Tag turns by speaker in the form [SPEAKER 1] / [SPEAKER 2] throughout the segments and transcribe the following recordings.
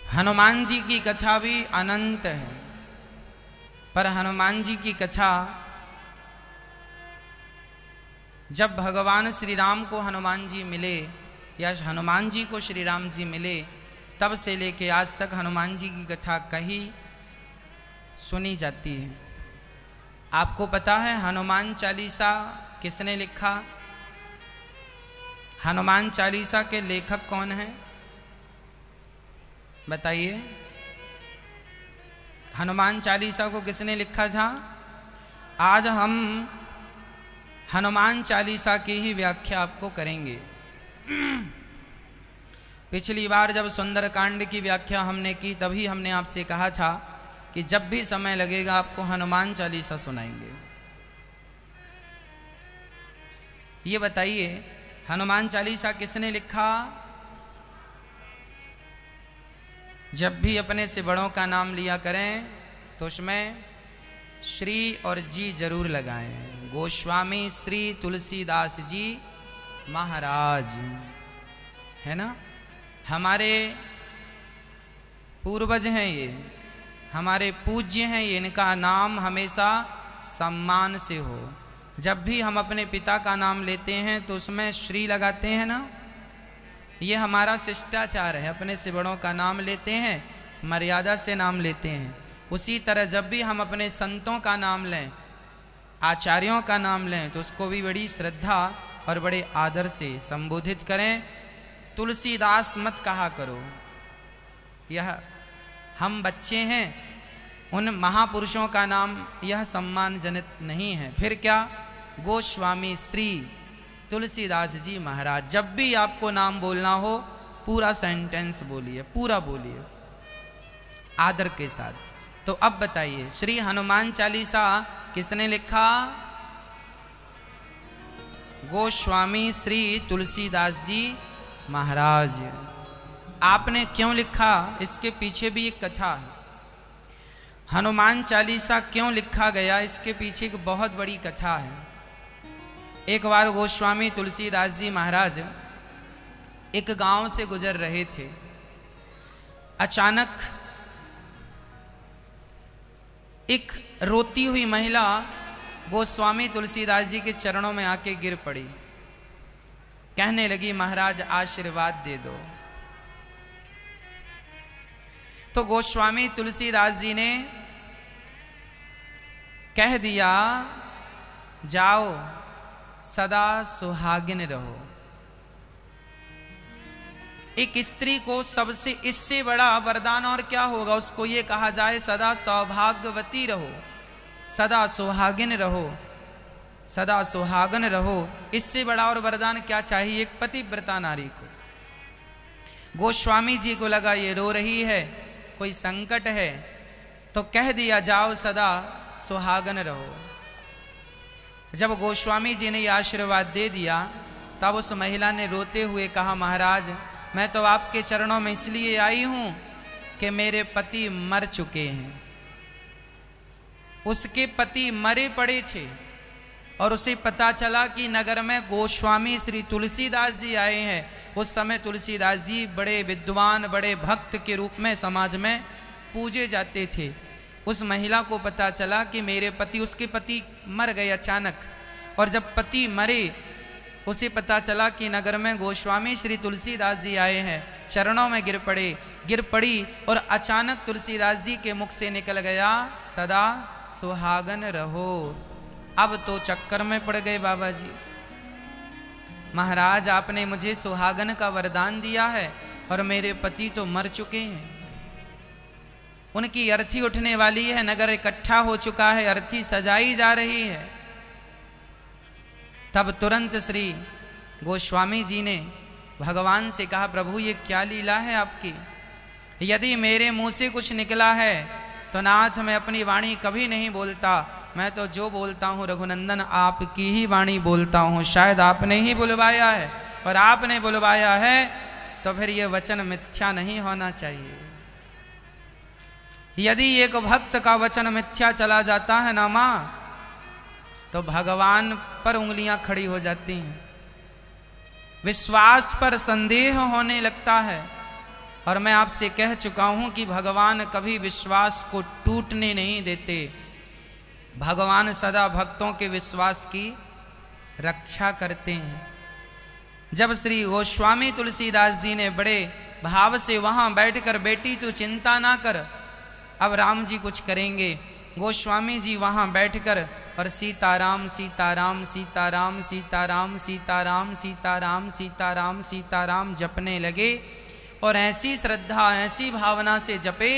[SPEAKER 1] हनुमान जी की कथा भी अनंत है, पर हनुमान जी की कथा जब भगवान श्री राम को हनुमान जी मिले या हनुमान जी को श्री राम जी मिले, तब से लेके आज तक हनुमान जी की कथा कही सुनी जाती है। आपको पता है हनुमान चालीसा किसने लिखा? हनुमान चालीसा के लेखक कौन हैं? बताइए। हनुमान चालीसा को किसने लिखा था? आज हम हनुमान चालीसा की ही व्याख्या आपको करेंगे। पिछली बार जब सुंदरकांड की व्याख्या हमने की तभी हमने आपसे कहा था कि जब भी समय लगेगा आपको हनुमान चालीसा सुनाएंगे। ये बताइए हनुमान चालीसा किसने लिखा? जब भी अपने से बड़ों का नाम लिया करें तो उसमें श्री और जी जरूर लगाएं। गोस्वामी श्री तुलसीदास जी महाराज, है ना? हमारे पूर्वज हैं, ये हमारे पूज्य हैं, ये इनका नाम हमेशा सम्मान से हो। जब भी हम अपने पिता का नाम लेते हैं तो उसमें श्री लगाते हैं ना। ये हमारा शिष्टाचार है, अपने से बड़ों का नाम लेते हैं, मर्यादा से नाम लेते हैं। उसी तरह जब भी हम अपने संतों का नाम लें, आचार्यों का नाम लें, तो उसको भी बड़ी श्रद्धा और बड़े आदर से संबोधित करें। तुलसीदास मत कहा करो, यह हम बच्चे हैं, उन महापुरुषों का नाम यह सम्मानजनित नहीं है। फिर क्या? गोस्वामी श्री तुलसीदास जी महाराज। जब भी आपको नाम बोलना हो पूरा सेंटेंस बोलिए, पूरा बोलिए आदर के साथ। तो अब बताइए श्री हनुमान चालीसा किसने लिखा? गोस्वामी श्री तुलसीदास जी महाराज। आपने क्यों लिखा? इसके पीछे भी एक कथा है। हनुमान चालीसा क्यों लिखा गया, इसके पीछे एक बहुत बड़ी कथा है। एक बार गोस्वामी तुलसीदास जी महाराज एक गांव से गुजर रहे थे। अचानक एक रोती हुई महिला गोस्वामी तुलसीदास जी के चरणों में आके गिर पड़ी। कहने लगी, महाराज आशीर्वाद दे दो। तो गोस्वामी तुलसीदास जी ने कह दिया, जाओ सदा सुहागिन रहो। एक स्त्री को सबसे इससे बड़ा वरदान और क्या होगा? उसको ये कहा जाए सदा सौभाग्यवती रहो, सदा सुहागिन रहो, सदा सुहागन रहो। इससे बड़ा और वरदान क्या चाहिए एक पतिव्रता नारी को? गोस्वामी जी को लगा ये रो रही है, कोई संकट है, तो कह दिया जाओ सदा सुहागन रहो। जब गोस्वामी जी ने यह आशीर्वाद दे दिया तब उस महिला ने रोते हुए कहा, महाराज मैं तो आपके चरणों में इसलिए आई हूं कि मेरे पति मर चुके हैं। उसके पति मरे पड़े थे और उसे पता चला कि नगर में गोस्वामी श्री तुलसीदास जी आए हैं। उस समय तुलसीदास जी बड़े विद्वान, बड़े भक्त के रूप में समाज में पूजे जाते थे। उस महिला को पता चला कि मेरे पति, उसके पति मर गए अचानक, और जब पति मरे उसे पता चला कि नगर में गोस्वामी श्री तुलसीदास जी आए हैं। चरणों में गिर पड़ी और अचानक तुलसीदास जी के मुख से निकल गया, सदा सुहागन रहो। अब तो चक्कर में पड़ गए बाबा जी। महाराज आपने मुझे सुहागन का वरदान दिया है और मेरे पति तो मर चुके हैं। उनकी अर्थी उठने वाली है, नगर इकट्ठा हो चुका है, अर्थी सजाई जा रही है। तब तुरंत श्री गोस्वामी जी ने भगवान से कहा, प्रभु ये क्या लीला है आपकी? यदि मेरे मुंह से कुछ निकला है तो नाथ मैं अपनी वाणी कभी नहीं बोलता, मैं तो जो बोलता हूँ रघुनंदन आपकी ही वाणी बोलता हूँ। शायद आपने ही बुलवाया है, और आपने बुलवाया है तो फिर ये वचन मिथ्या नहीं होना चाहिए। यदि एक भक्त का वचन मिथ्या चला जाता है ना मां, तो भगवान पर उंगलियां खड़ी हो जाती हैं, विश्वास पर संदेह होने लगता है। और मैं आपसे कह चुका हूं कि भगवान कभी विश्वास को टूटने नहीं देते। भगवान सदा भक्तों के विश्वास की रक्षा करते हैं। जब श्री गोस्वामी तुलसीदास जी ने बड़े भाव से वहां बैठकर, बेटी तू चिंता ना कर, अब राम जी कुछ करेंगे। गोस्वामी जी वहां बैठकर और सीताराम सीताराम सीताराम सीताराम सीताराम सीताराम सीताराम सीताराम जपने लगे। और ऐसी श्रद्धा, ऐसी भावना से जपे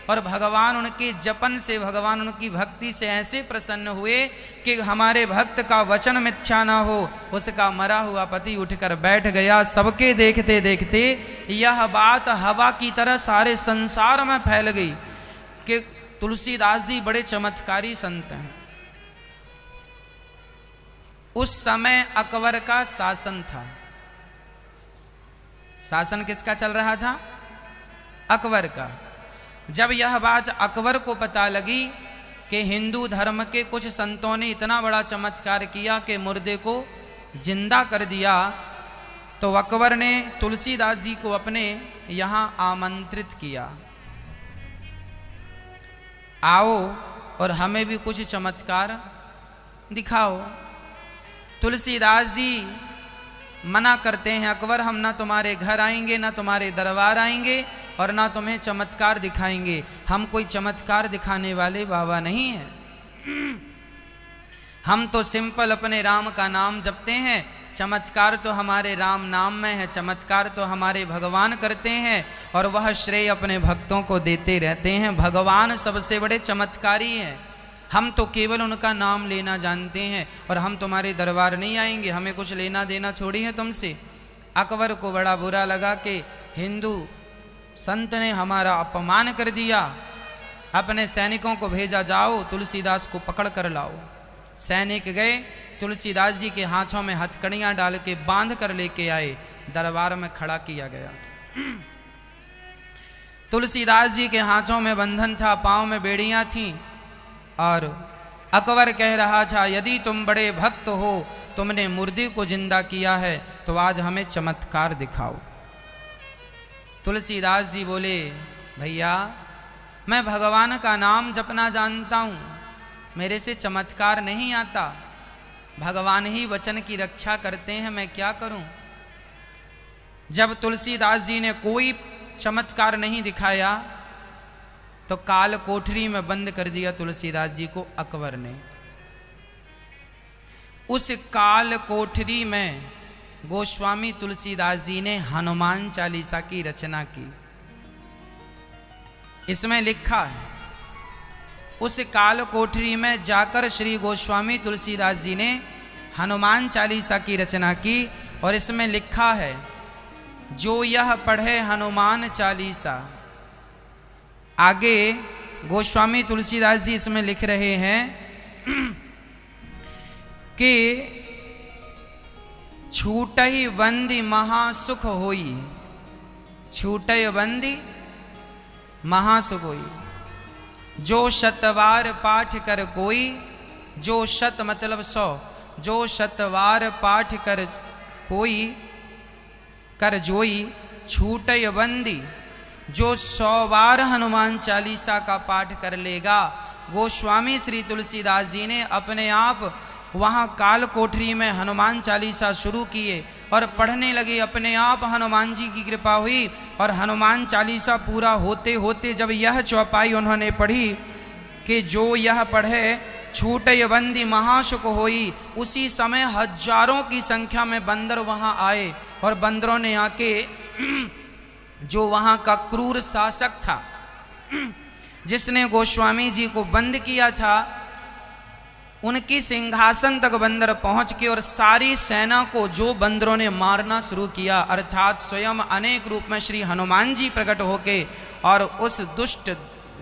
[SPEAKER 1] और भगवान उनके जपन से, भगवान उनकी भक्ति से ऐसे प्रसन्न हुए कि हमारे भक्त का वचन मिथ्या ना हो। उसका मरा हुआ पति उठकर बैठ गया। सबके देखते देखते यह बात हवा की तरह सारे संसार में फैल गई कि तुलसीदास जी बड़े चमत्कारी संत हैं। उस समय अकबर का शासन था। शासन किसका चल रहा था? अकबर का। जब यह बात अकबर को पता लगी कि हिंदू धर्म के कुछ संतों ने इतना बड़ा चमत्कार किया कि मुर्दे को जिंदा कर दिया, तो अकबर ने तुलसीदास जी को अपने यहाँ आमंत्रित किया, आओ और हमें भी कुछ चमत्कार दिखाओ। तुलसीदास जी मना करते हैं, अकबर हम ना तुम्हारे घर आएंगे, ना तुम्हारे दरबार आएंगे और ना तुम्हें चमत्कार दिखाएंगे। हम कोई चमत्कार दिखाने वाले बाबा नहीं हैं। हम तो सिंपल अपने राम का नाम जपते हैं। चमत्कार तो हमारे राम नाम में है, चमत्कार तो हमारे भगवान करते हैं और वह श्रेय अपने भक्तों को देते रहते हैं। भगवान सबसे बड़े चमत्कारी हैं। हम तो केवल उनका नाम लेना जानते हैं और हम तुम्हारे दरबार नहीं आएंगे, हमें कुछ लेना देना थोड़ी है तुमसे। अकबर को बड़ा बुरा लगा कि हिंदू संत ने हमारा अपमान कर दिया। अपने सैनिकों को भेजा, जाओ तुलसीदास को पकड़ कर लाओ। सैनिक गए, तुलसीदास जी के हाथों में हथकड़ियाँ डाल के बांध कर लेके आए, दरबार में खड़ा किया गया। तुलसीदास जी के हाथों में बंधन था, पाँव में बेड़ियाँ थीं और अकबर कह रहा था, यदि तुम बड़े भक्त हो, तुमने मुर्दे को जिंदा किया है, तो आज हमें चमत्कार दिखाओ। तुलसीदास जी बोले, भैया मैं भगवान का नाम जपना जानता हूँ, मेरे से चमत्कार नहीं आता। भगवान ही वचन की रक्षा करते हैं, मैं क्या करूं। जब तुलसीदास जी ने कोई चमत्कार नहीं दिखाया तो काल कोठरी में बंद कर दिया तुलसीदास जी को अकबर ने। उस काल कोठरी में गोस्वामी तुलसीदास जी ने हनुमान चालीसा की रचना की। इसमें लिखा है, उस काल कोठरी में जाकर श्री गोस्वामी तुलसीदास जी ने हनुमान चालीसा की रचना की और इसमें लिखा है, जो यह पढ़े हनुमान चालीसा। आगे गोस्वामी तुलसीदास जी इसमें लिख रहे हैं कि छूटहि बंदी महासुख होई, छूटहि बंदी महासुख होई। जो शतवार पाठ कर कोई, जो शत मतलब 100, जो शतवार पाठ कर कोई कर जोई छूटय बंदी। जो 100 बार हनुमान चालीसा का पाठ कर लेगा। गोस्वामी श्री तुलसीदास जी ने अपने आप वहाँ काल कोठरी में हनुमान चालीसा शुरू किए और पढ़ने लगे। अपने आप हनुमान जी की कृपा हुई और हनुमान चालीसा पूरा होते होते जब यह चौपाई उन्होंने पढ़ी कि जो यह पढ़े छूटय बंदी महासुख होई, उसी समय हजारों की संख्या में बंदर वहाँ आए और बंदरों ने आके जो वहाँ का क्रूर शासक था, जिसने गोस्वामी जी को बंद किया था, उनकी सिंहासन तक बंदर पहुंच के और सारी सेना को जो बंदरों ने मारना शुरू किया, अर्थात स्वयं अनेक रूप में श्री हनुमान जी प्रकट होके और उस दुष्ट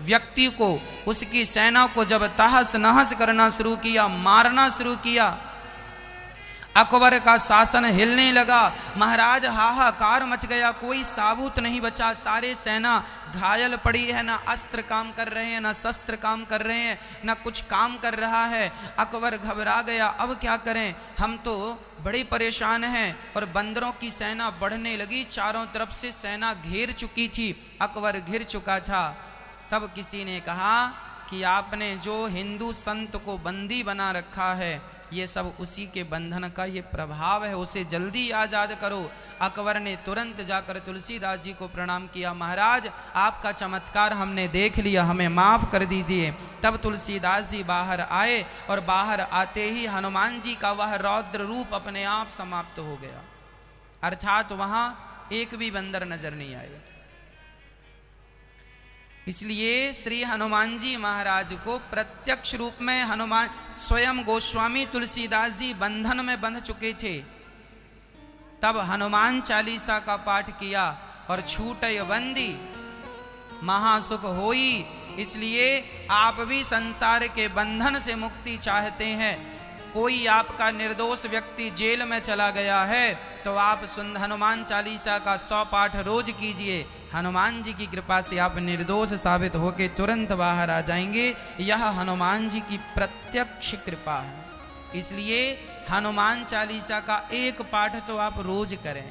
[SPEAKER 1] व्यक्ति को, उसकी सेना को जब तहस नहस करना शुरू किया, मारना शुरू किया। अकबर का शासन हिलने लगा। महाराज हाहाकार मच गया, कोई साबुत नहीं बचा। सारे सेना घायल पड़ी है, ना अस्त्र काम कर रहे हैं, ना शस्त्र काम कर रहे हैं, ना कुछ काम कर रहा है। अकबर घबरा गया, अब क्या करें, हम तो बड़े परेशान हैं। और बंदरों की सेना बढ़ने लगी, चारों तरफ से सेना घेर चुकी थी, अकबर घिर चुका था। तब किसी ने कहा कि आपने जो हिंदू संत को बंदी बना रखा है, ये सब उसी के बंधन का ये प्रभाव है, उसे जल्दी आज़ाद करो। अकबर ने तुरंत जाकर तुलसीदास जी को प्रणाम किया, महाराज आपका चमत्कार हमने देख लिया, हमें माफ़ कर दीजिए। तब तुलसीदास जी बाहर आए और बाहर आते ही हनुमान जी का वह रौद्र रूप अपने आप समाप्त हो गया, अर्थात वहाँ एक भी बंदर नजर नहीं आएगा। इसलिए श्री हनुमान जी महाराज को प्रत्यक्ष रूप में हनुमान स्वयं गोस्वामी तुलसीदास जी बंधन में बंध चुके थे, तब हनुमान चालीसा का पाठ किया और छूटय बंदी महासुख होई। इसलिए आप भी संसार के बंधन से मुक्ति चाहते हैं, कोई आपका निर्दोष व्यक्ति जेल में चला गया है तो आप हनुमान चालीसा का 100 पाठ रोज कीजिए, हनुमान जी की कृपा से आप निर्दोष साबित होकर तुरंत बाहर आ जाएंगे। यह हनुमान जी की प्रत्यक्ष कृपा है। इसलिए हनुमान चालीसा का एक पाठ तो आप रोज करें।